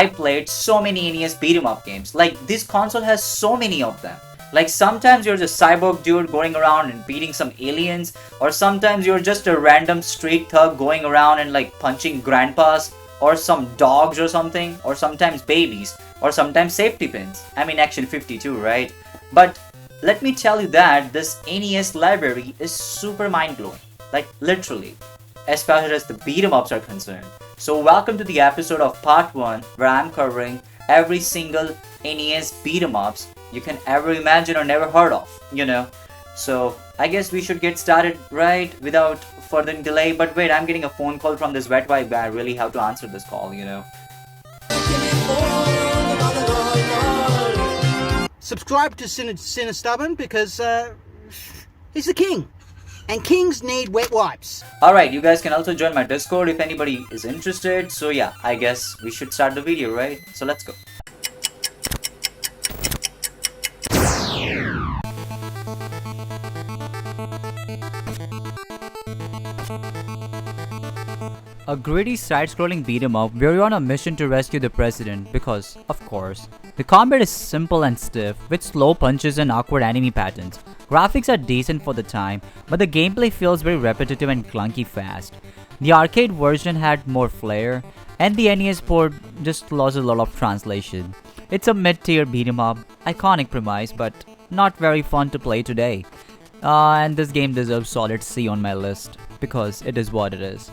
I played so many NES Beat Em Up games. Like, this console has so many of them. Like, sometimes you're just cyborg dude going around and beating some aliens, or sometimes you're just a random street thug going around and like punching grandpas, or some dogs or something, or sometimes babies, or sometimes safety pins. I mean, Action 52, right? But let me tell you that this NES library is super mind-blowing. Like, literally. As far as the beat 'em ups are concerned. So welcome to the episode of part 1 where I'm covering every single NES beat 'em ups you can ever imagine or never heard of, you know. So I guess we should get started right without further delay. But wait, I'm getting a phone call from this wet wipe guy. I really have to answer this call, you know. Subscribe to Sinistubborn because he's the king. And kings need wet wipes. Alright, you guys can also join my Discord if anybody is interested. So yeah, I guess we should start the video, right? So let's go. A gritty side-scrolling beat-em-up where you're on a mission to rescue the president because, of course, the combat is simple and stiff with slow punches and awkward anime patterns. Graphics are decent for the time, but the gameplay feels very repetitive and clunky fast. The arcade version had more flair, and the NES port just lost a lot of translation. It's a mid-tier beat-em-up, iconic premise, but not very fun to play today. And this game deserves solid C on my list, because it is what it is.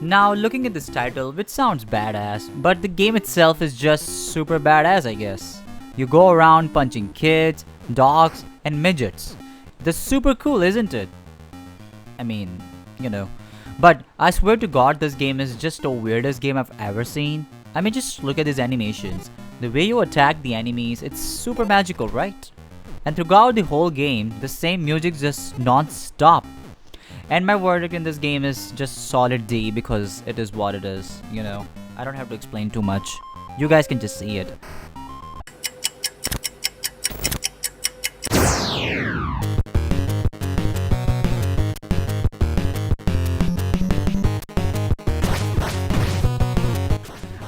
Now, looking at this title, which sounds badass, but the game itself is just super badass, I guess. You go around punching kids, dogs, and midgets. That's super cool, isn't it? I mean, you know. But I swear to God, this game is just the weirdest game I've ever seen. I mean, just look at these animations. The way you attack the enemies, it's super magical, right? And throughout the whole game, the same music just non-stop. And my verdict in this game is just solid D because it is what it is, you know. I don't have to explain too much. You guys can just see it.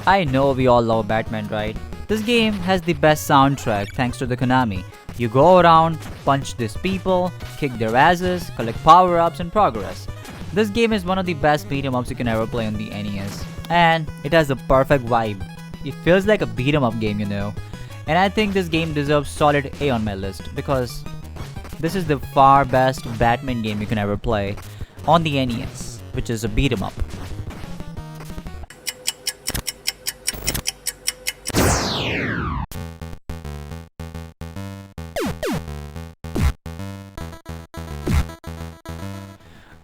I know we all love Batman, right? This game has the best soundtrack thanks to the Konami. You go around, punch these people, kick their asses, collect power-ups and progress. This game is one of the best beat-em-ups you can ever play on the NES. And it has the perfect vibe. It feels like a beat-em-up game, you know. And I think this game deserves solid A on my list because this is the far best Batman game you can ever play on the NES, which is a beat-em-up.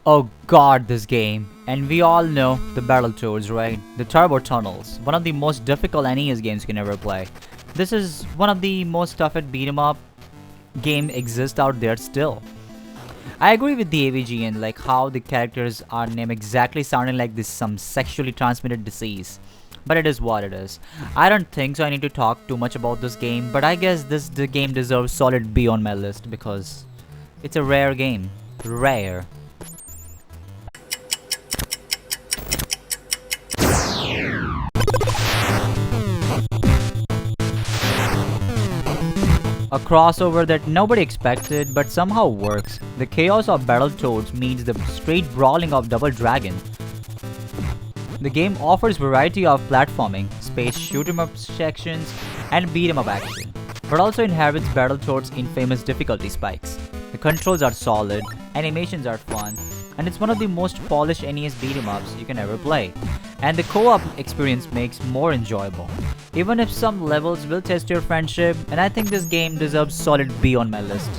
Oh god, this game. And we all know the Battletoads, right? The Turbo Tunnels. One of the most difficult NES games you can ever play. This is one of the most toughest beat-em up game exists out there still. I agree with the AVG and like how the characters are named exactly sounding like this some sexually transmitted disease. But it is what it is. I don't think so I need to talk too much about this game, but I guess the game deserves solid B on my list because it's a rare game. Rare. A crossover that nobody expected but somehow works. The chaos of Battletoads meets the straight brawling of Double Dragon. The game offers variety of platforming, space shoot-em-up sections, and beat-em-up action, but also inherits Battletoads' infamous difficulty spikes. The controls are solid, animations are fun, and it's one of the most polished NES beat-em-ups you can ever play. And the co-op experience makes more enjoyable, even if some levels will test your friendship, and I think this game deserves solid B on my list.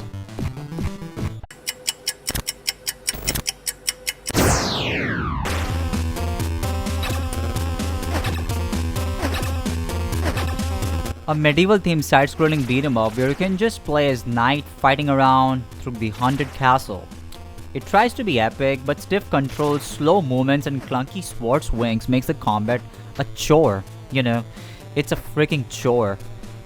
A medieval themed side-scrolling beat-em-up where you can just play as knight fighting around through the haunted castle. It tries to be epic, but stiff controls, slow movements, and clunky sword swings makes the combat a chore, you know. It's a freaking chore.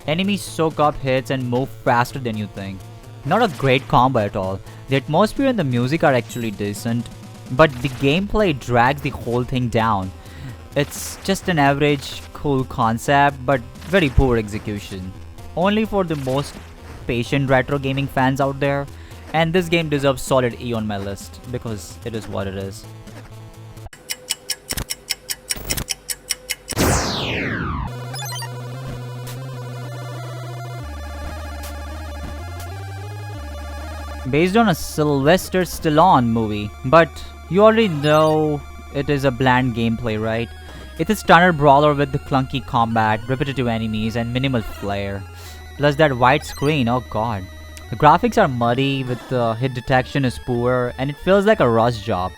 Enemies soak up hits and move faster than you think. Not a great combo at all. The atmosphere and the music are actually decent, but the gameplay drags the whole thing down. It's just an average, cool concept, but very poor execution. Only for the most patient retro gaming fans out there, and this game deserves solid E on my list, because it is what it is. Based on a Sylvester Stallone movie, but you already know it is a bland gameplay, right? It's a standard brawler with the clunky combat, repetitive enemies, and minimal flair. Plus that white screen, oh god. The graphics are muddy, with the hit detection is poor, and it feels like a rush job.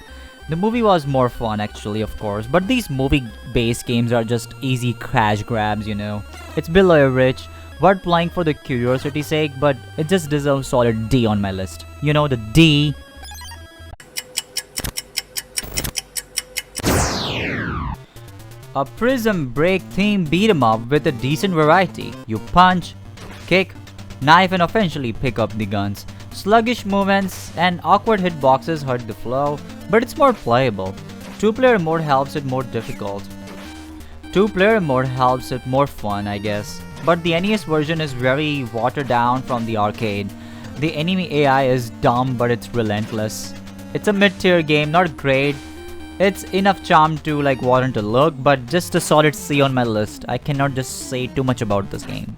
The movie was more fun actually, of course, but these movie-based games are just easy cash grabs, you know. It's below average, worth playing for the curiosity's sake, but it just deserves solid D on my list. You know, the D. A Prism Break theme beat 'em up with a decent variety. You punch, kick, knife and eventually pick up the guns. Sluggish movements and awkward hitboxes hurt the flow, but it's more playable. Two-player mode helps it more difficult. Two-player mode helps it more fun, I guess. But the NES version is very watered down from the arcade. The enemy AI is dumb, but it's relentless. It's a mid-tier game, not great. It's enough charm to like warrant a look, but just a solid C on my list. I cannot just say too much about this game.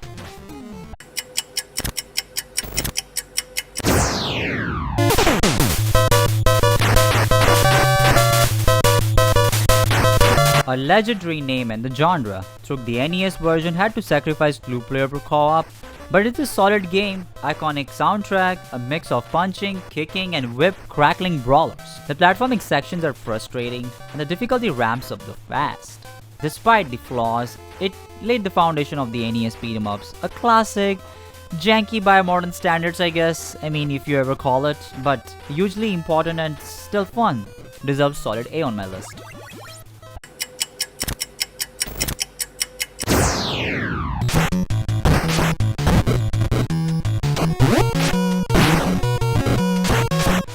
A legendary name in the genre. Took the NES version, had to sacrifice 2-player per co-op, but it's a solid game. Iconic soundtrack, a mix of punching, kicking and whip crackling brawlers. The platforming sections are frustrating and the difficulty ramps up the fast. Despite the flaws, it laid the foundation of the NES Beat Em Ups. A classic, janky by modern standards I guess, I mean if you ever call it, but hugely important and still fun. Deserves solid A on my list.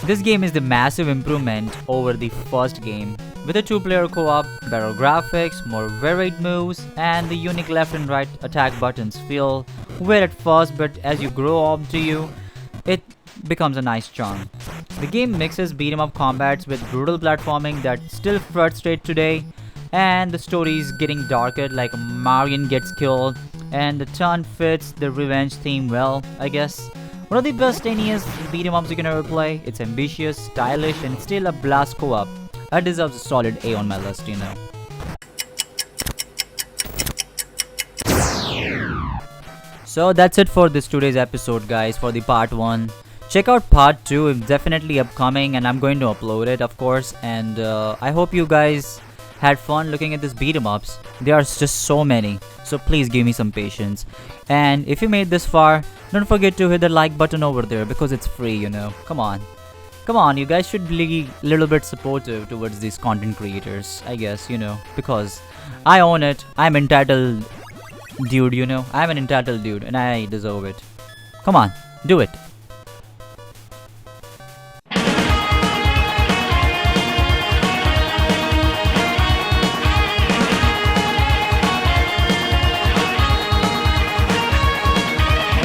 This game is the massive improvement over the first game. With a 2-player co-op, better graphics, more varied moves, and the unique left and right attack buttons feel weird at first, but as you grow up to you, it becomes a nice charm. The game mixes beat 'em up combats with brutal platforming that still frustrates today, and the story is getting darker, like Marion gets killed, and the turn fits the revenge theme well, I guess. One of the best NES beat 'em ups you can ever play. It's ambitious, stylish, and still a blast co-op. It deserves a solid A on my list, you know. So that's it for this today's episode, guys, for the part 1. Check out part 2, it's definitely upcoming, and I'm going to upload it, of course. And I hope you guys had fun looking at this beat 'em ups. There are just so many, so please give me some patience. And if you made this far, don't forget to hit the like button over there because it's free, you know. Come on, you guys should be a little bit supportive towards these content creators, I guess, you know, because I own it. I'm entitled dude, you know. I'm an entitled dude and I deserve it. Come on, do it.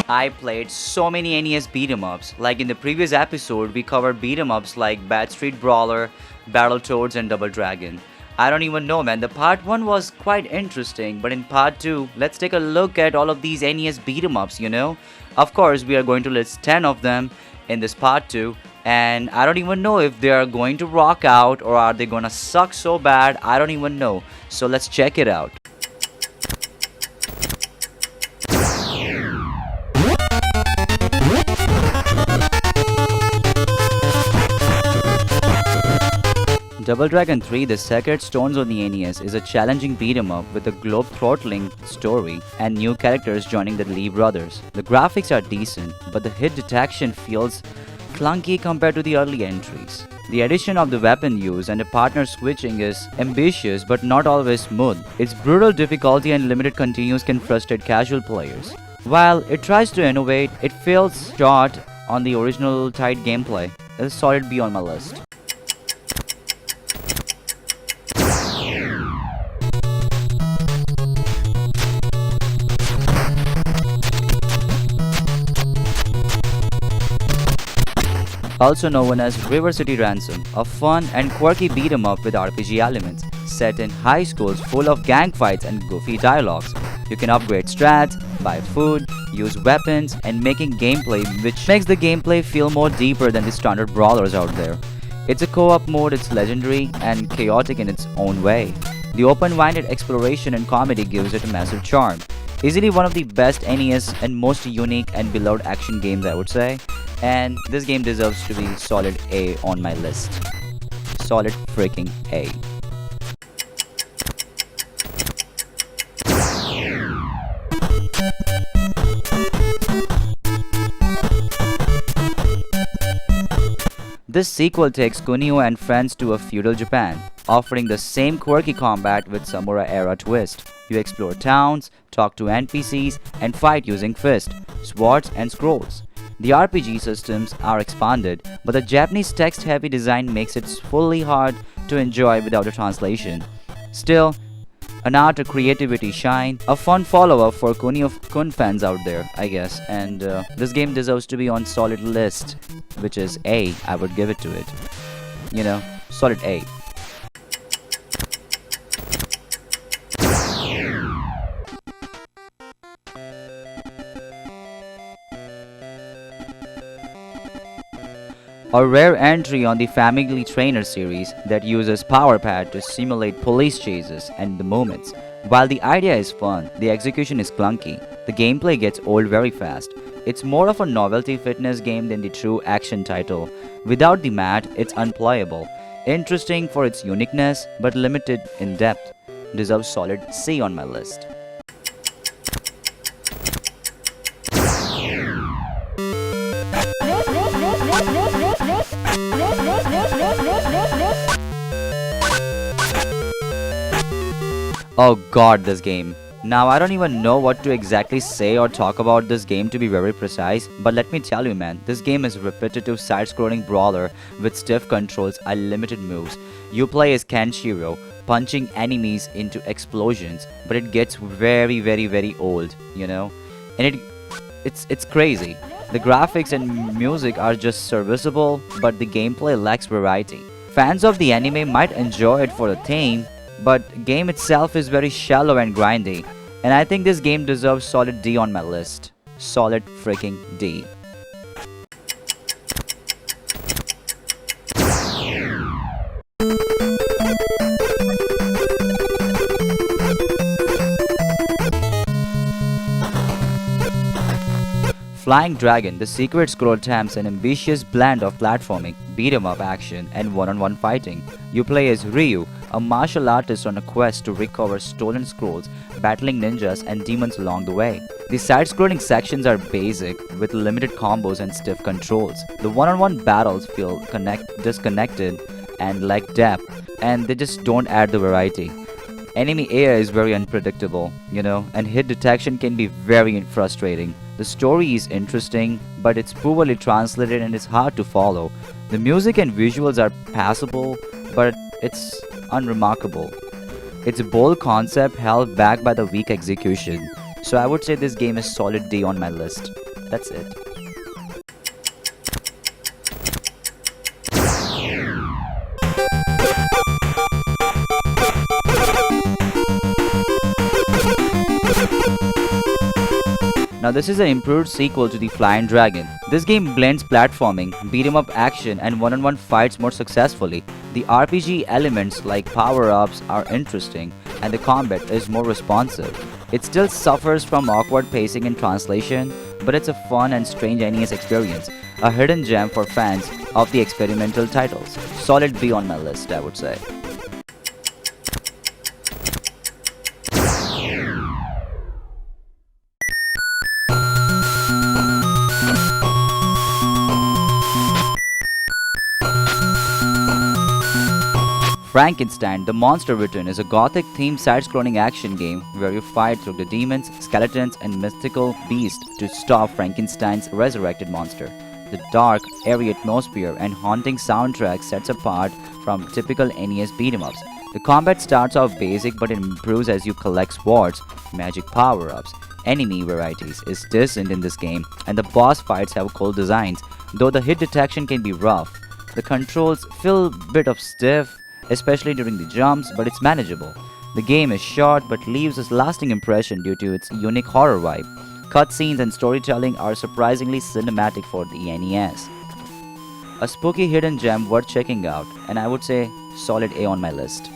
I played so many NES beat 'em ups. Like in the previous episode, we covered beat 'em ups like Street Brawler, Battletoads and Double Dragon. I don't even know, man. The part 1 was quite interesting, but in part 2, let's take a look at all of these NES beat 'em ups, you know. Of course, we are going to list 10 of them in this part 2, and I don't even know if they are going to rock out or are they gonna suck so bad. I don't even know. So let's check it out. Double Dragon 3 The Sacred Stones on the NES is a challenging beat 'em up with a globe-throttling story and new characters joining the Lee brothers. The graphics are decent, but the hit detection feels clunky compared to the early entries. The addition of the weapon use and the partner switching is ambitious but not always smooth. Its brutal difficulty and limited continues can frustrate casual players. While it tries to innovate, it feels short on the original tight gameplay. It's a solid B on my list. Also known as River City Ransom, a fun and quirky beat 'em up with RPG elements, set in high schools full of gang fights and goofy dialogues. You can upgrade strats, buy food, use weapons, and making gameplay which makes the gameplay feel more deeper than the standard brawlers out there. It's a co-op mode, it's legendary and chaotic in its own way. The open-minded exploration and comedy gives it a massive charm. Easily one of the best NES and most unique and beloved action games, I would say. And this game deserves to be solid A on my list. Solid freaking A. This sequel takes Kunio and friends to a feudal Japan, offering the same quirky combat with samurai-era twist. You explore towns, talk to NPCs, and fight using fists, swords, and scrolls. The RPG systems are expanded, but the Japanese text-heavy design makes it fully hard to enjoy without a translation. Still, an art of creativity shine, a fun follow-up for Kunio-kun fans out there, I guess, and this game deserves to be on solid list, which is A. I would give it to it. You know, solid A. A rare entry on the Family Trainer series that uses Power Pad to simulate police chases and the movements. While the idea is fun, the execution is clunky. The gameplay gets old very fast. It's more of a novelty fitness game than the true action title. Without the mat, it's unplayable. Interesting for its uniqueness, but limited in depth. Deserves solid C on my list. Oh god, this game. Now I don't even know what to exactly say or talk about this game to be very precise, but let me tell you man, this game is a repetitive side-scrolling brawler with stiff controls and limited moves. You play as Kenshiro, punching enemies into explosions, but it gets very old, you know? And it's crazy. The graphics and music are just serviceable, but the gameplay lacks variety. Fans of the anime might enjoy it for the theme, but game itself is very shallow and grindy, and I think this game deserves solid D on my list. Solid freaking D. Flying Dragon, the Secret Scroll attempts an ambitious blend of platforming, beat-em-up action, and one-on-one fighting. You play as Ryuu, a martial artist on a quest to recover stolen scrolls, battling ninjas and demons along the way. The side-scrolling sections are basic, with limited combos and stiff controls. The one-on-one battles feel disconnected and lack depth, and they just don't add the variety. Enemy AI is very unpredictable, you know, and hit detection can be very frustrating. The story is interesting, but it's poorly translated and it's hard to follow. The music and visuals are passable, but it's unremarkable. It's a bold concept held back by the weak execution. So I would say this game is solid D on my list. That's it. Now this is an improved sequel to the Flying Dragon. This game blends platforming, beat-em-up action and one-on-one fights more successfully. The RPG elements like power-ups are interesting and the combat is more responsive. It still suffers from awkward pacing and translation, but it's a fun and strange NES experience. A hidden gem for fans of the experimental titles. Solid B on my list, I would say. Frankenstein, The Monster Return is a gothic-themed side-scrolling action game where you fight through the demons, skeletons, and mystical beasts to stop Frankenstein's resurrected monster. The dark, airy atmosphere and haunting soundtrack sets apart from typical NES beat 'em ups. The combat starts off basic but it improves as you collect swords, magic power-ups. Enemy varieties is decent in this game and the boss fights have cool designs, though the hit detection can be rough. The controls feel a bit of stiff, especially during the jumps, but it's manageable. The game is short but leaves a lasting impression due to its unique horror vibe. Cutscenes and storytelling are surprisingly cinematic for the NES. A spooky hidden gem worth checking out, and I would say solid A on my list.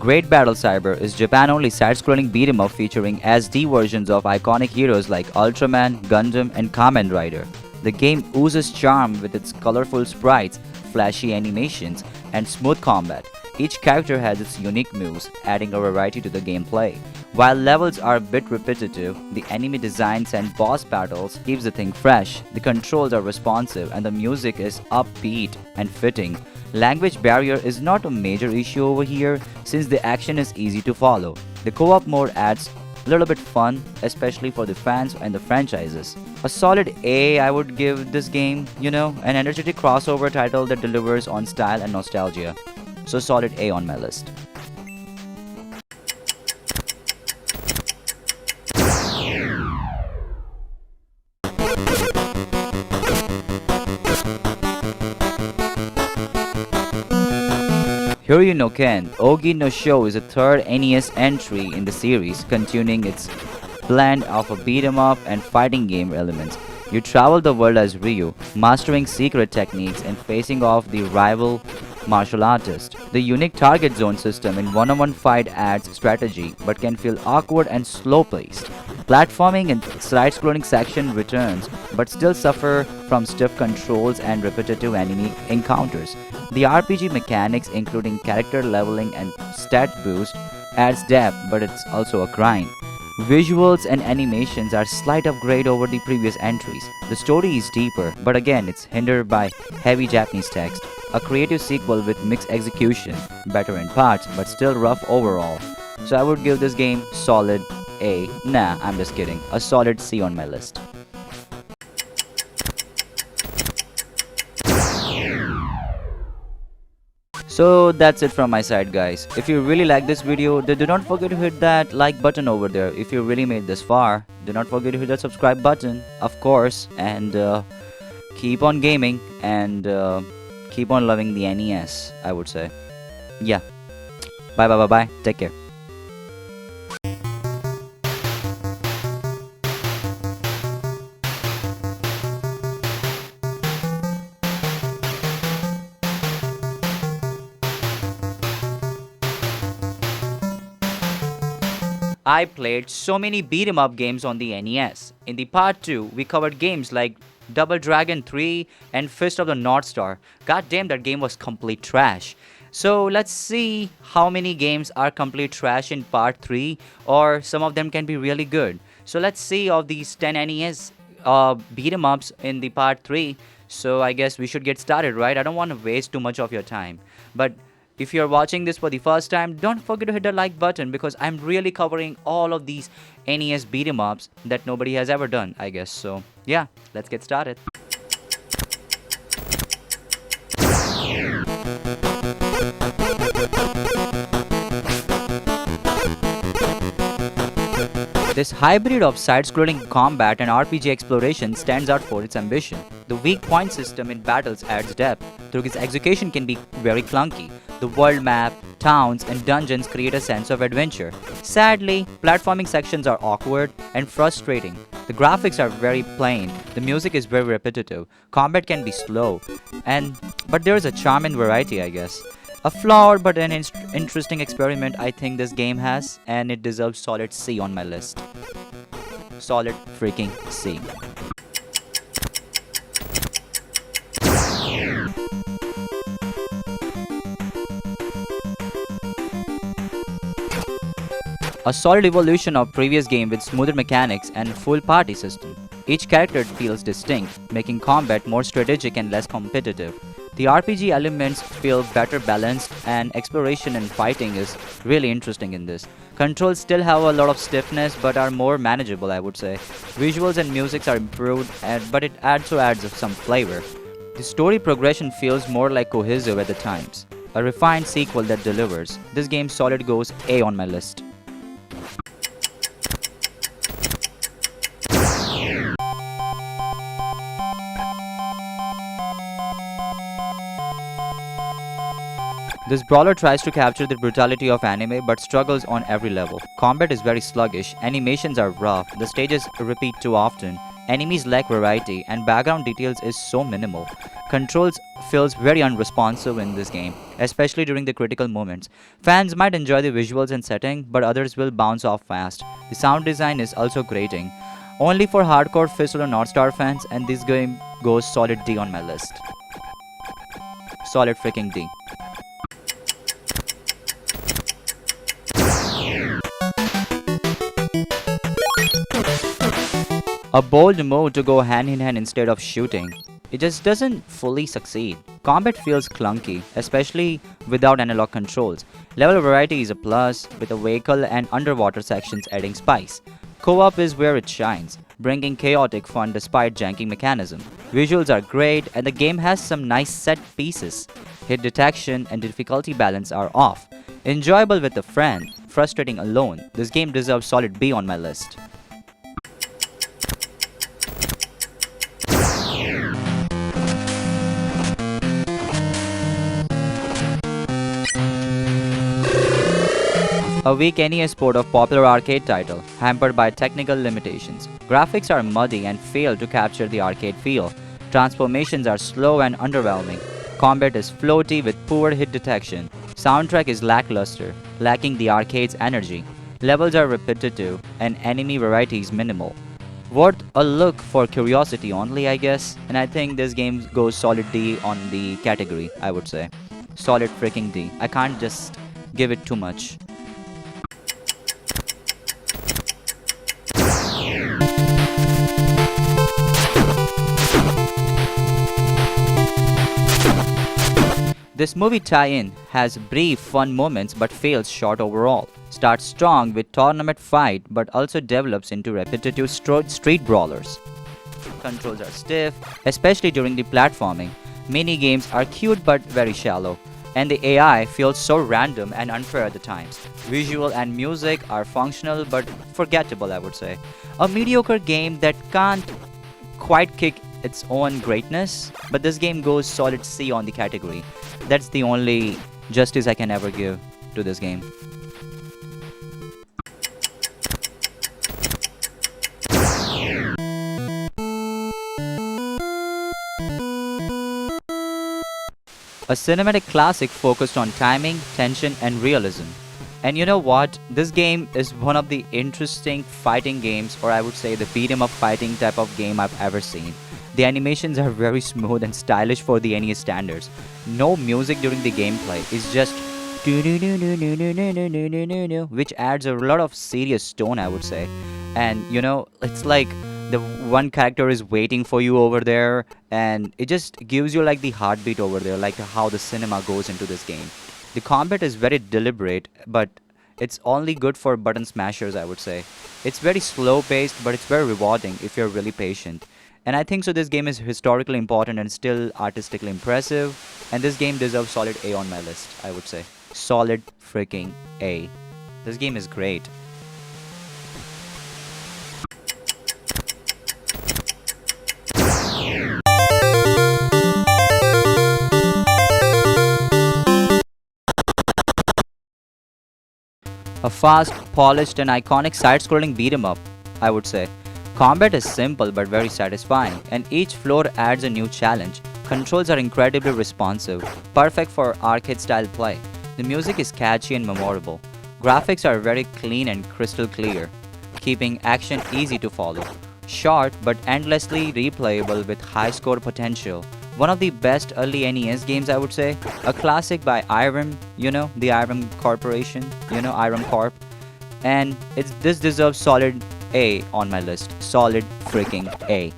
Great Battle Cyber is Japan-only side-scrolling beat 'em up featuring SD versions of iconic heroes like Ultraman, Gundam, and Kamen Rider. The game oozes charm with its colorful sprites, flashy animations, and smooth combat. Each character has its unique moves, adding a variety to the gameplay. While levels are a bit repetitive, the enemy designs and boss battles keeps the thing fresh. The controls are responsive and the music is upbeat and fitting. Language barrier is not a major issue over here since the action is easy to follow. The co-op mode adds a little bit fun, especially for the fans and the franchises. A solid A I would give this game, an energetic crossover title that delivers on style and nostalgia. So solid A on my list. Hiryu no Ken, Ogi no Sho is a third NES entry in the series, continuing its blend of a beat 'em up and fighting game elements. You travel the world as Ryuu, mastering secret techniques and facing off the rival martial artist. The unique target zone system in one-on-one fight adds strategy, but can feel awkward and slow-paced. Platforming and side-scrolling section returns, but still suffer from stiff controls and repetitive enemy encounters. The RPG mechanics, including character leveling and stat boost, adds depth, but it's also a grind. Visuals and animations are slight upgrade over the previous entries. The story is deeper, but again it's hindered by heavy Japanese text. A creative sequel with mixed execution, better in parts, but still rough overall. So I would give this game solid A. Nah, I'm just kidding. A solid C on my list. So that's it from my side, guys. If you really like this video, then do not forget to hit that like button over there. If you really made this far, do not forget to hit that subscribe button, of course, and keep on gaming and keep on loving the NES, I would say. Yeah. Bye bye bye bye. Take care. I played so many beat 'em up games on the NES. In the part 2, we covered games like Double Dragon 3 and Fist of the North Star. God damn, that game was complete trash. So let's see how many games are complete trash in part 3, or some of them can be really good. So let's see of these 10 NES beat 'em ups in the part 3. So I guess we should get started, right? I don't want to waste too much of your time. But if you're watching this for the first time, don't forget to hit the like button because I'm really covering all of these NES beat 'em ups that nobody has ever done, I guess. So yeah, let's get started. This hybrid of side-scrolling combat and RPG exploration stands out for its ambition. The weak point system in battles adds depth, though its execution can be very clunky. The world map, towns, and dungeons create a sense of adventure. Sadly, platforming sections are awkward and frustrating. The graphics are very plain, the music is very repetitive, combat can be slow, but there is a charm and variety, I guess. A flawed but an interesting experiment I think this game has, and it deserves solid C on my list. Solid freaking C. A solid evolution of previous game with smoother mechanics and full party system. Each character feels distinct, making combat more strategic and less competitive. The RPG elements feel better balanced, and exploration and fighting is really interesting in this. Controls still have a lot of stiffness but are more manageable, I would say. Visuals and music are improved, but it also adds some flavor. The story progression feels more like cohesive at the times. A refined sequel that delivers. This game solid goes A on my list. This brawler tries to capture the brutality of anime but struggles on every level. Combat is very sluggish, animations are rough, the stages repeat too often, enemies lack variety, and background details is so minimal. Controls feels very unresponsive in this game, especially during the critical moments. Fans might enjoy the visuals and setting, but others will bounce off fast. The sound design is also grating. Only for hardcore Fistful or North Star fans, and this game goes solid D on my list. Solid freaking D. A bold move to go hand in hand instead of shooting. It just doesn't fully succeed. Combat feels clunky, especially without analog controls. Level variety is a plus, with a vehicle and underwater sections adding spice. Co-op is where it shines, bringing chaotic fun despite janky mechanism. Visuals are great, and the game has some nice set pieces. Hit detection and difficulty balance are off. Enjoyable with a friend, frustrating alone. This game deserves solid B on my list. A weak NES port of popular arcade title, hampered by technical limitations. Graphics are muddy and fail to capture the arcade feel. Transformations are slow and underwhelming. Combat is floaty with poor hit detection. Soundtrack is lackluster, lacking the arcade's energy. Levels are repetitive and enemy variety is minimal. Worth a look for curiosity only, I guess. And I think this game goes solid D on the category, I would say. Solid freaking D. I can't just give it too much. This movie tie-in has brief fun moments but fails short overall. Starts strong with tournament fight but also develops into repetitive street brawlers. Controls are stiff, especially during the platforming. Mini games are cute but very shallow. And the AI feels so random and unfair at the times. Visual and music are functional but forgettable, I would say. A mediocre game that can't quite kick its own greatness, but this game goes solid C on the category. That's the only justice I can ever give to this game. A cinematic classic focused on timing, tension, and realism. And you know what? This game is one of the interesting fighting games, or I would say the beat 'em up fighting type of game I've ever seen. The animations are very smooth and stylish for the NES standards. No music during the gameplay, it's just which adds a lot of serious tone, I would say. And you know, it's like the one character is waiting for you over there, and it just gives you like the heartbeat over there, like how the cinema goes into this game. The combat is very deliberate, but it's only good for button smashers, I would say. It's very slow paced, but it's very rewarding if you're really patient. And I think so this game is historically important and still artistically impressive, and this game deserves solid A on my list, I would say. Solid freaking A. This game is great. A fast, polished and iconic side-scrolling beat 'em up, I would say. Combat is simple but very satisfying, and each floor adds a new challenge. Controls are incredibly responsive, perfect for arcade-style play. The music is catchy and memorable. Graphics are very clean and crystal clear, keeping action easy to follow. Short but endlessly replayable with high score potential. One of the best early NES games, I would say. A classic by Irem, you know, the Irem Corporation, you know, Irem Corp. And this deserves solid A on my list. Solid freaking A.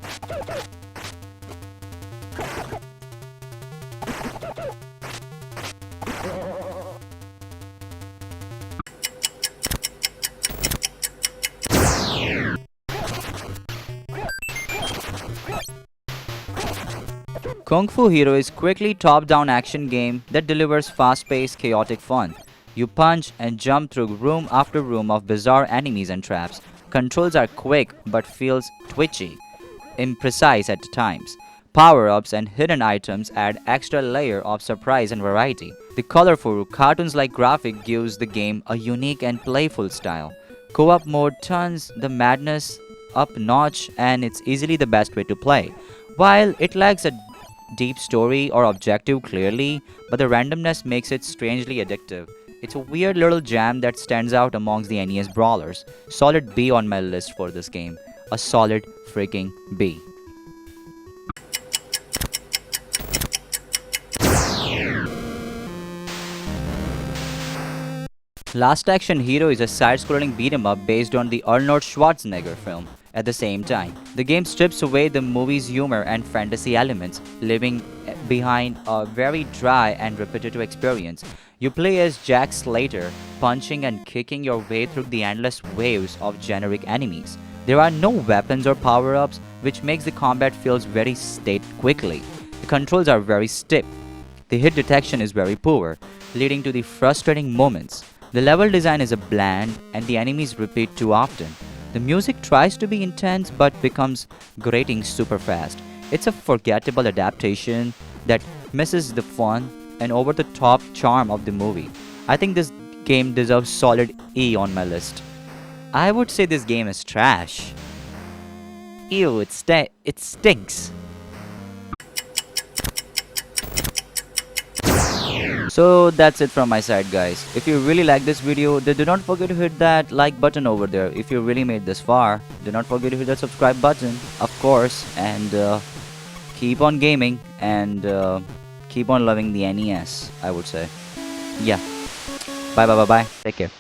Kung Fu Hero is quickly top-down action game that delivers fast-paced, chaotic fun. You punch and jump through room after room of bizarre enemies and traps. Controls are quick but feels twitchy, imprecise at times. Power-ups and hidden items add extra layer of surprise and variety. The colorful, cartoons-like graphic gives the game a unique and playful style. Co-op mode turns the madness up notch and it's easily the best way to play. While it lacks a deep story or objective clearly, but the randomness makes it strangely addictive. It's a weird little jam that stands out amongst the NES brawlers. Solid B on my list for this game. A solid freaking B. Last Action Hero is a side-scrolling beat-em-up based on the Arnold Schwarzenegger film. At the same time, the game strips away the movie's humor and fantasy elements, leaving behind a very dry and repetitive experience. You play as Jack Slater, punching and kicking your way through the endless waves of generic enemies. There are no weapons or power-ups, which makes the combat feels very static quickly. The controls are very stiff. The hit detection is very poor, leading to the frustrating moments. The level design is bland and the enemies repeat too often. The music tries to be intense but becomes grating super fast. It's a forgettable adaptation that misses the fun and over-the-top charm of the movie. I think this game deserves solid E on my list. I would say this game is trash. Ew, it stinks. So that's it from my side, guys. If you really like this video, then do not forget to hit that like button over there. If you really made this far, do not forget to hit that subscribe button, of course, and keep on gaming and keep on loving the NES, I would say. Yeah. Bye bye bye bye. Take care.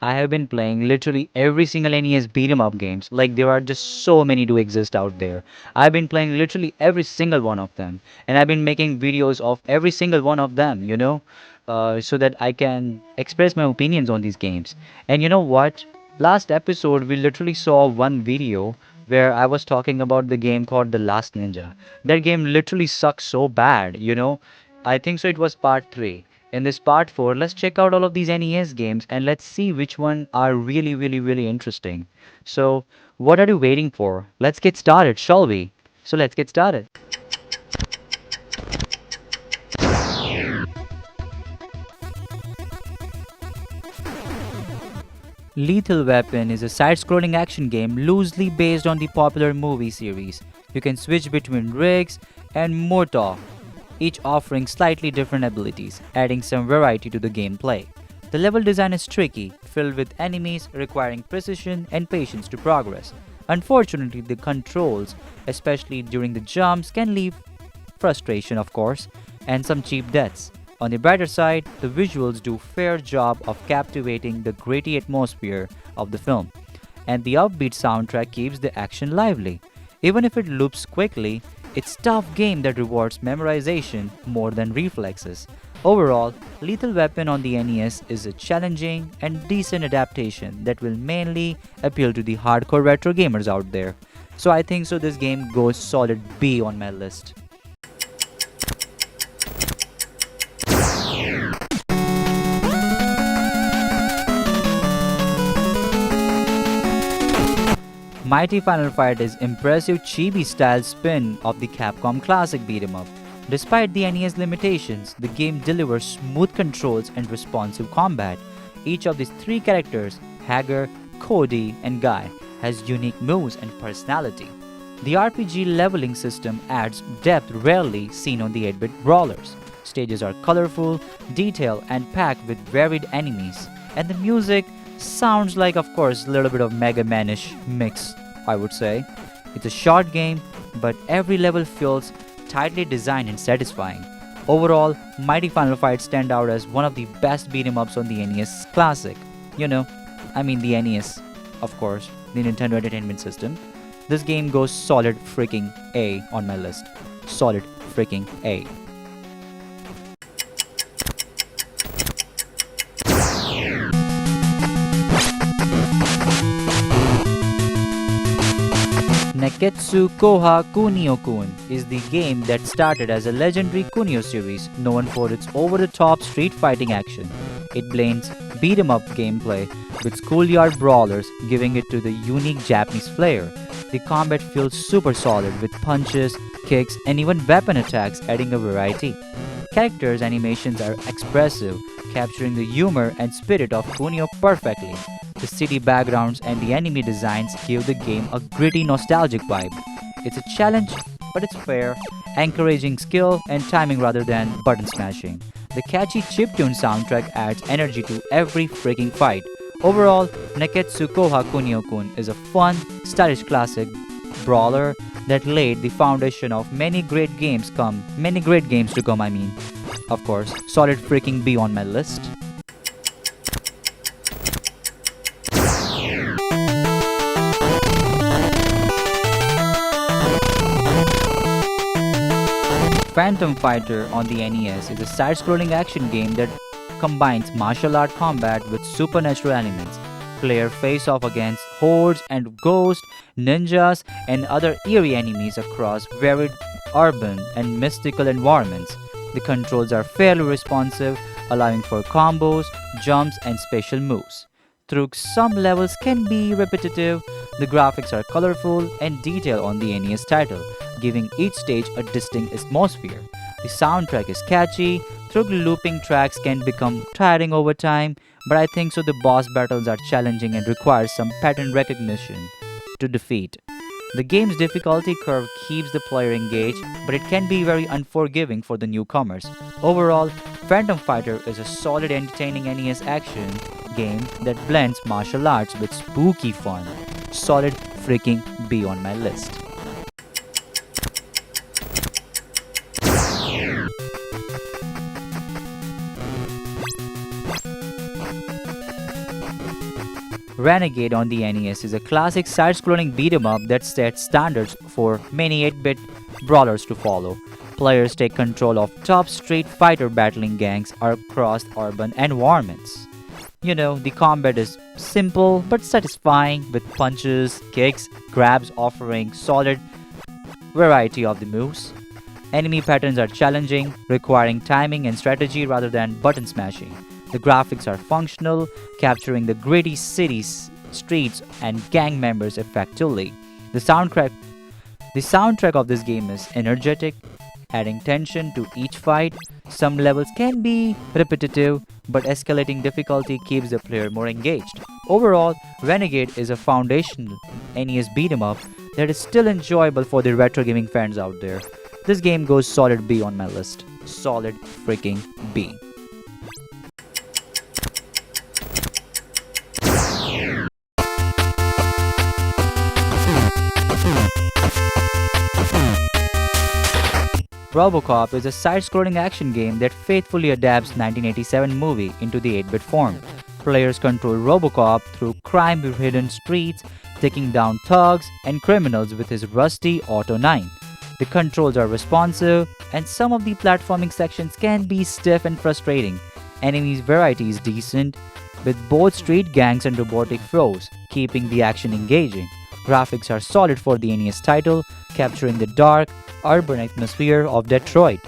I have been playing literally every single NES beat 'em up games. Like there are just so many to exist out there. I've been playing literally every single one of them, and I've been making videos of every single one of them. So that I can express my opinions on these games. And you know what? Last episode we literally saw one video where I was talking about the game called The Last Ninja. That game literally sucks so bad. I think so it was part 3. In this part 4, let's check out all of these NES games and let's see which one are really, really, really interesting. So, what are you waiting for? Let's get started, shall we? So let's get started. Lethal Weapon is a side-scrolling action game loosely based on the popular movie series. You can switch between rigs and mortar, each offering slightly different abilities, adding some variety to the gameplay. The level design is tricky, filled with enemies requiring precision and patience to progress. Unfortunately, the controls, especially during the jumps, can leave frustration, of course, and some cheap deaths. On the brighter side, the visuals do a fair job of captivating the gritty atmosphere of the film, and the upbeat soundtrack keeps the action lively. Even if it loops quickly, it's a tough game that rewards memorization more than reflexes. Overall, Lethal Weapon on the NES is a challenging and decent adaptation that will mainly appeal to the hardcore retro gamers out there. So I think so this game goes solid B on my list. Mighty Final Fight is impressive chibi-style spin of the Capcom classic beat-em up. Despite the NES limitations, the game delivers smooth controls and responsive combat. Each of these 3 characters, Hager, Cody, and Guy, has unique moves and personality. The RPG leveling system adds depth rarely seen on the 8-bit brawlers. Stages are colorful, detailed, and packed with varied enemies. And the music sounds like, of course, a little bit of Mega Man-ish mix, I would say. It's a short game, but every level feels tightly designed and satisfying. Overall, Mighty Final Fight stand out as one of the best beat 'em ups on the NES Classic. You know, I mean the NES, of course, the Nintendo Entertainment System. This game goes solid freaking A on my list. Solid freaking A. Nekketsu Kōha Kunio-kun is the game that started as a legendary Kunio series known for its over-the-top street fighting action. It blends beat-em-up gameplay with schoolyard brawlers, giving it to the unique Japanese flair. The combat feels super solid with punches, kicks, and even weapon attacks adding a variety. Characters' animations are expressive, capturing the humor and spirit of Kunio perfectly. The city backgrounds and the enemy designs give the game a gritty, nostalgic vibe. It's a challenge, but it's fair, encouraging skill and timing rather than button smashing. The catchy chiptune soundtrack adds energy to every freaking fight. Overall, Nekketsu Kōha Kunio-kun is a fun, stylish classic brawler that laid the foundation of many great games to come. Of course, solid freaking B on my list. Phantom Fighter on the NES is a side-scrolling action game that combines martial art combat with supernatural elements. Players face off against hordes and ghosts, ninjas, and other eerie enemies across varied urban and mystical environments. The controls are fairly responsive, allowing for combos, jumps, and special moves. Though some levels can be repetitive, the graphics are colorful and detailed on the NES title, giving each stage a distinct atmosphere. The soundtrack is catchy, though looping tracks can become tiring over time, but I think so the boss battles are challenging and require some pattern recognition to defeat. The game's difficulty curve keeps the player engaged, but it can be very unforgiving for the newcomers. Overall, Phantom Fighter is a solid, entertaining NES action game that blends martial arts with spooky fun. Solid freaking B on my list. Renegade on the NES is a classic side-scrolling beat-em-up that sets standards for many 8-bit brawlers to follow. Players take control of top street fighter battling gangs across urban environments. You know, the combat is simple but satisfying with punches, kicks, grabs offering solid variety of the moves. Enemy patterns are challenging, requiring timing and strategy rather than button smashing. The graphics are functional, capturing the gritty cities, streets, and gang members effectively. The soundtrack of this game is energetic, adding tension to each fight. Some levels can be repetitive, but escalating difficulty keeps the player more engaged. Overall, Renegade is a foundational NES beat 'em up that is still enjoyable for the retro gaming fans out there. This game goes solid B on my list. Solid freaking B. RoboCop is a side-scrolling action game that faithfully adapts 1987 movie into the 8-bit form. Players control RoboCop through crime-ridden streets, taking down thugs and criminals with his rusty Auto 9. The controls are responsive, and some of the platforming sections can be stiff and frustrating. Enemies variety is decent, with both street gangs and robotic foes, keeping the action engaging. Graphics are solid for the NES title, capturing the dark, urban atmosphere of Detroit.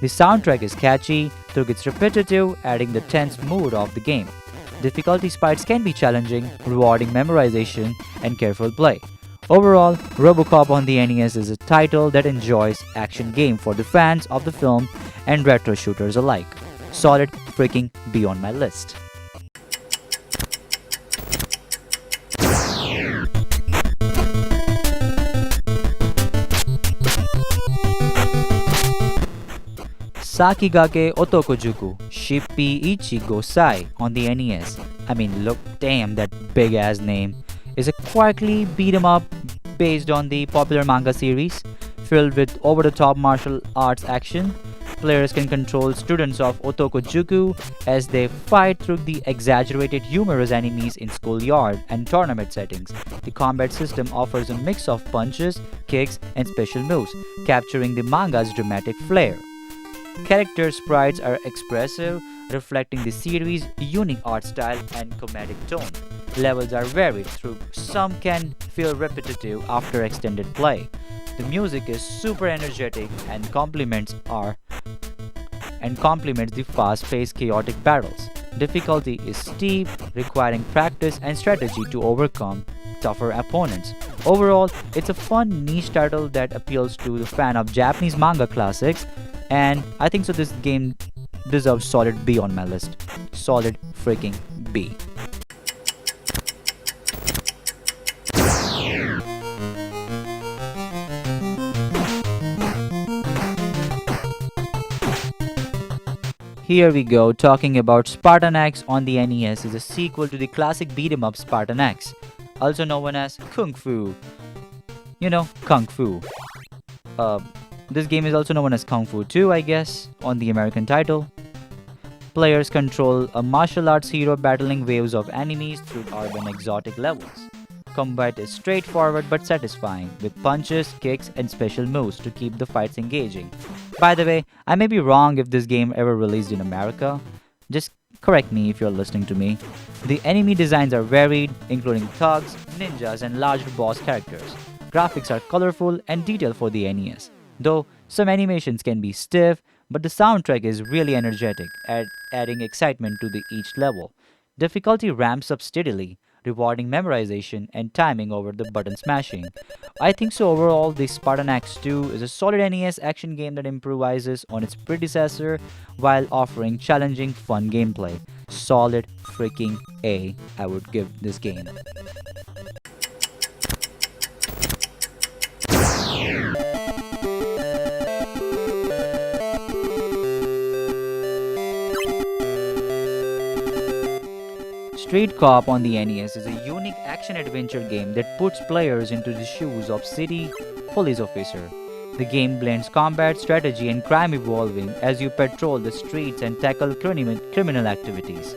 The soundtrack is catchy, though it's repetitive, adding the tense mood of the game. Difficulty spikes can be challenging, rewarding memorization and careful play. Overall, RoboCop on the NES is a title that enjoys action game for the fans of the film and retro shooters alike. Solid freaking B on my list. Sakigake Otokojuku Shippi Ichi Gosai on the NES. I mean, look, damn that big ass name. Is a quietly beat 'em up based on the popular manga series, filled with over-the-top martial arts action. Players can control students of Otokojuku as they fight through the exaggerated humorous enemies in schoolyard and tournament settings. The combat system offers a mix of punches, kicks, and special moves, capturing the manga's dramatic flair. Character sprites are expressive, reflecting the series' unique art style and comedic tone. Levels are varied, through some can feel repetitive after extended play. The music is super energetic and complements the fast-paced chaotic battles. Difficulty is steep, requiring practice and strategy to overcome tougher opponents. Overall, it's a fun niche title that appeals to the fan of Japanese manga classics, and I think so this game deserves solid B on my list. Solid freaking B. Here we go, talking about Sparten X on the NES is a sequel to the classic beat 'em up Sparten X, also known as Kung Fu. You know, Kung Fu. This game is also known as Kung Fu 2, I guess, on the American title. Players control a martial arts hero battling waves of enemies through urban exotic levels. Combat is straightforward but satisfying, with punches, kicks, and special moves to keep the fights engaging. By the way, I may be wrong if this game ever released in America. Just correct me if you're listening to me. The enemy designs are varied, including thugs, ninjas, and larger boss characters. Graphics are colorful and detailed for the NES, though some animations can be stiff, but the soundtrack is really energetic, adding excitement to each level. Difficulty ramps up steadily, rewarding memorization and timing over the button smashing. I think so overall, the Sparten X2 is a solid NES action game that improvises on its predecessor while offering challenging, fun gameplay. Solid freaking A, I would give this game. Street Cop on the NES is a unique action-adventure game that puts players into the shoes of city police officer. The game blends combat, strategy, and crime evolving as you patrol the streets and tackle criminal activities.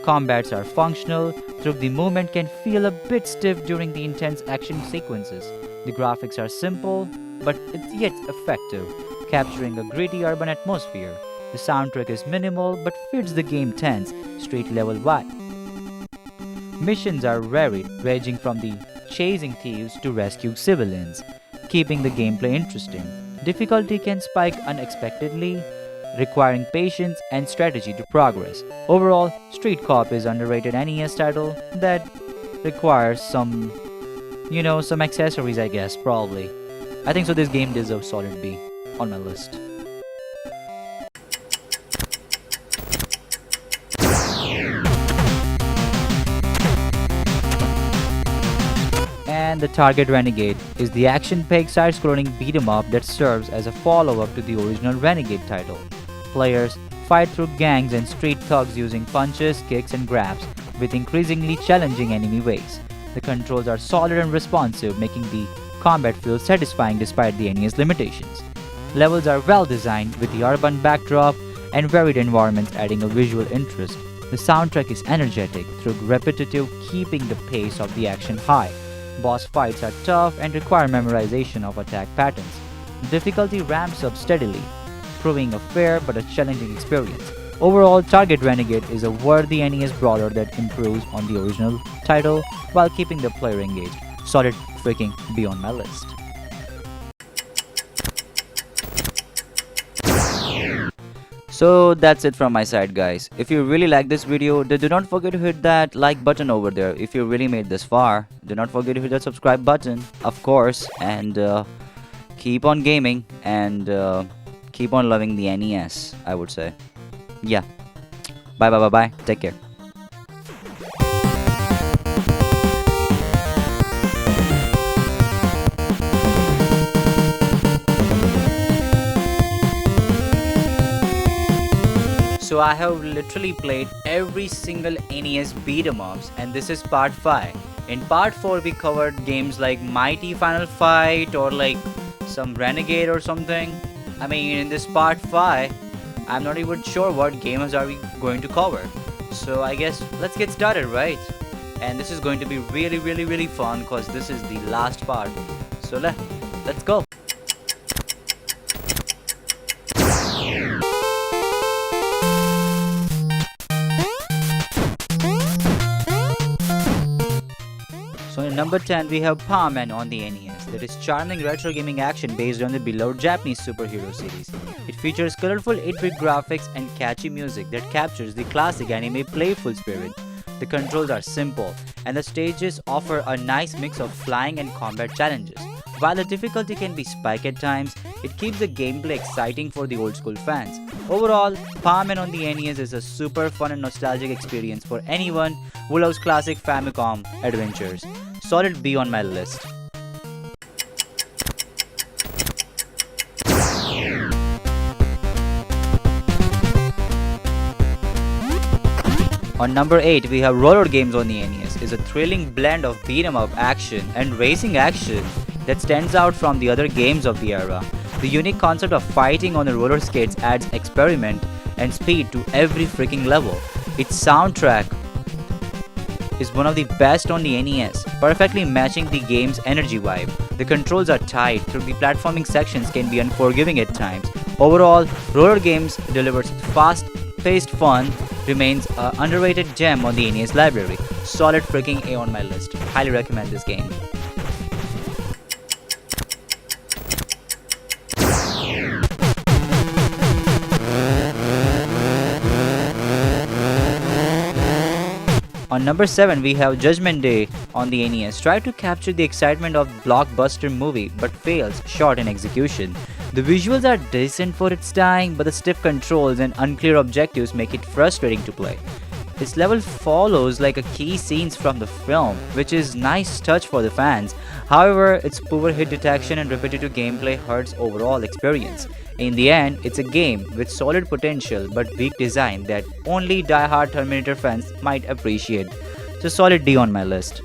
Combats are functional, though the movement can feel a bit stiff during the intense action sequences. The graphics are simple, but yet effective, capturing a gritty urban atmosphere. The soundtrack is minimal but fits the game tense, street-level vibe. Missions are varied, ranging from the chasing thieves to rescue civilians, keeping the gameplay interesting. Difficulty can spike unexpectedly, requiring patience and strategy to progress. Overall, Street Cop is an underrated NES title that requires some accessories, I guess, probably. I think so this game deserves solid B on my list. And the Target Renegade is the action-packed side-scrolling beat-em-up that serves as a follow-up to the original Renegade title. Players fight through gangs and street thugs using punches, kicks, and grabs, with increasingly challenging enemy waves. The controls are solid and responsive, making the combat feel satisfying despite the NES limitations. Levels are well designed, with the urban backdrop and varied environments adding a visual interest. The soundtrack is energetic, through repetitive, keeping the pace of the action high. Boss fights are tough and require memorization of attack patterns. Difficulty ramps up steadily, proving a fair but a challenging experience. Overall, Target Renegade is a worthy NES brawler that improves on the original title while keeping the player engaged. Solid freaking B on my list. So that's it from my side, guys. If you really like this video, then do not forget to hit that like button over there. If you really made this far, do not forget to hit that subscribe button, of course, and keep on gaming and keep on loving the NES, I would say. Yeah. Bye. Take care. So I have literally played every single NES Beat Em Ups, and this is part 5. In part 4 we covered games like Mighty Final Fight or like some Renegade or something. I mean, in this part 5, I'm not even sure what games are we going to cover. So I guess let's get started, right? And this is going to be really fun because this is the last part. So let's go. So in number 10 we have Paaman on the NES. That is charming retro gaming action based on the beloved Japanese superhero series. It features colorful 8-bit graphics and catchy music that captures the classic anime playful spirit. The controls are simple and the stages offer a nice mix of flying and combat challenges. While the difficulty can be spiked at times, it keeps the gameplay exciting for the old school fans. Overall, Paaman on the NES is a super fun and nostalgic experience for anyone who loves classic Famicom adventures. Solid B on my list. On number 8 we have Roller Games on the NES. It's a thrilling blend of beat 'em up action and racing action that stands out from the other games of the era. The unique concept of fighting on the roller skates adds experiment and speed to every freaking level. Its soundtrack is one of the best on the NES, perfectly matching the game's energy vibe. The controls are tight, through the platforming sections can be unforgiving at times. Overall, Roller Games delivers fast-paced fun, remains an underrated gem on the NES library. Solid freaking A on my list. Highly recommend this game. On number 7 we have Judgment Day on the NES. Tried to capture the excitement of blockbuster movie but fails short in execution. The visuals are decent for its time, but the stiff controls and unclear objectives make it frustrating to play. This level follows like a key scenes from the film, which is nice touch for the fans. However, its poor hit detection and repetitive gameplay hurts overall experience. In the end, it's a game with solid potential but weak design that only die-hard Terminator fans might appreciate. So solid D on my list.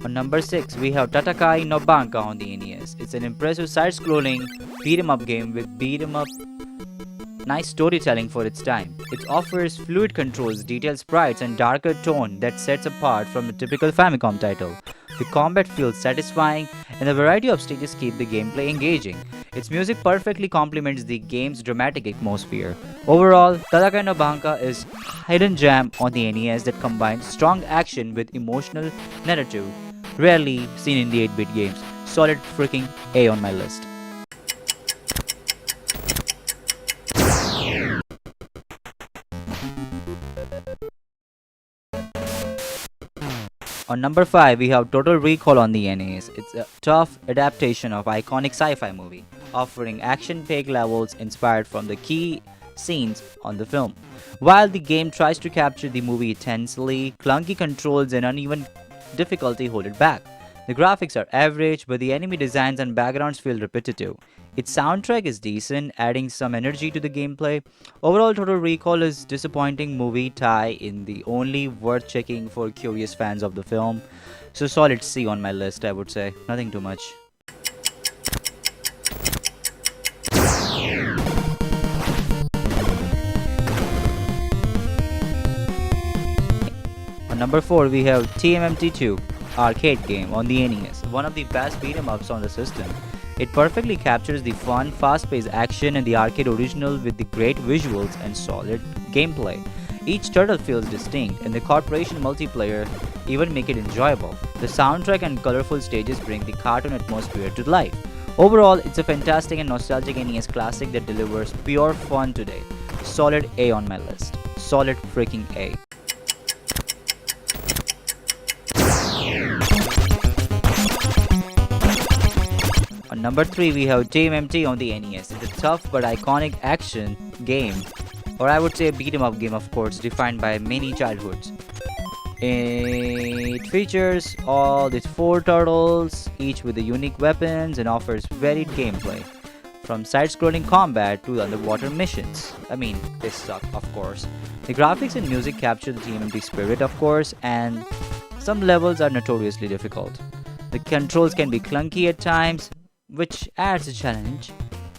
On number 6 we have Tatakai no Banka on the NES. It's an impressive side-scrolling beat-em-up game with beat-em-up nice storytelling for its time. It offers fluid controls, detailed sprites and darker tone that sets apart from the typical Famicom title. The combat feels satisfying and the variety of stages keep the gameplay engaging. Its music perfectly complements the game's dramatic atmosphere. Overall, Tatakai no Banka is a hidden gem on the NES that combines strong action with emotional narrative, rarely seen in the 8-bit games. Solid freaking A on my list. On number 5 we have Total Recall on the NES. It's a tough adaptation of iconic sci-fi movie, offering action-packed levels inspired from the key scenes on the film. While the game tries to capture the movie intensely, clunky controls and uneven difficulty hold it back. The graphics are average, but the enemy designs and backgrounds feel repetitive. Its soundtrack is decent, adding some energy to the gameplay. Overall, Total Recall is disappointing movie tie in the only worth checking for curious fans of the film. So solid C on my list, I would say. Nothing too much. On number 4 we have TMNT2 arcade game on the NES, one of the best beat 'em ups on the system. It perfectly captures the fun, fast-paced action in the arcade original with the great visuals and solid gameplay. Each turtle feels distinct, and the corporation multiplayer even make it enjoyable. The soundtrack and colorful stages bring the cartoon atmosphere to life. Overall, it's a fantastic and nostalgic NES classic that delivers pure fun today. Solid A on my list. Solid freaking A. On number 3 we have TMNT on the NES. It's a tough but iconic action game, or I would say a beat 'em up game, of course, defined by many childhoods. It features all these 4 turtles, each with the unique weapons, and offers varied gameplay, from side-scrolling combat to underwater missions. I mean, they suck, of course. The graphics and music capture the TMNT spirit, of course, and some levels are notoriously difficult. The controls can be clunky at times, which adds a challenge.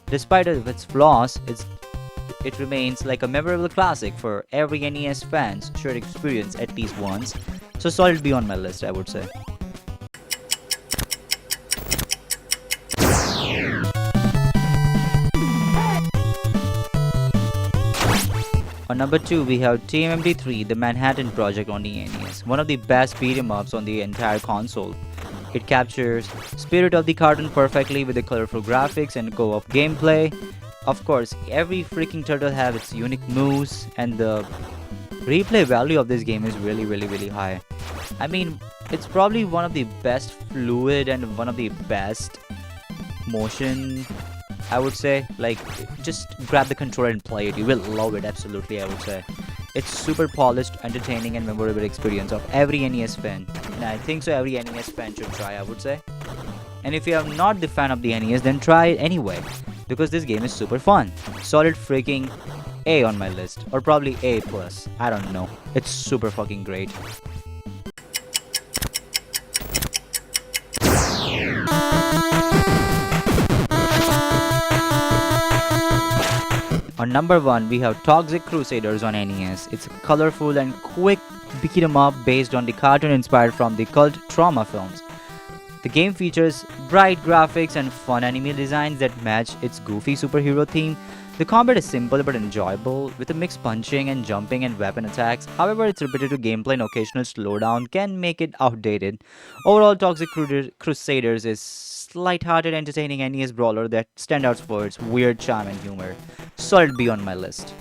Despite of its flaws, it remains like a memorable classic for every NES fans should experience at least once. So solid B on my list, I would say. On number 2, we have TMNT 3, the Manhattan Project on the NES, one of the best beat 'em ups on the entire console. It captures spirit of the cartoon perfectly with the colorful graphics and co-op gameplay. Of course, every freaking turtle have its unique moves, and the replay value of this game is really high. I mean, it's probably one of the best fluid and one of the best motion, I would say. Like, just grab the controller and play it. You will love it, absolutely, I would say. It's super polished, entertaining, and memorable experience of every NES fan. And I think so every NES fan should try, I would say. And if you are not the fan of the NES, then try it anyway, because this game is super fun. Solid freaking A on my list, or probably A+, I don't know. It's super fucking great. On number 1, we have Toxic Crusaders on NES. It's a colorful and quick beat 'em up based on the cartoon inspired from the cult Trauma films. The game features bright graphics and fun anime designs that match its goofy superhero theme. The combat is simple but enjoyable, with a mixed punching and jumping and weapon attacks. However, its repetitive gameplay and occasional slowdown can make it outdated. Overall, Toxic Crusaders is light-hearted, entertaining NES brawler that stands out for its weird charm and humor. Solid B on my list.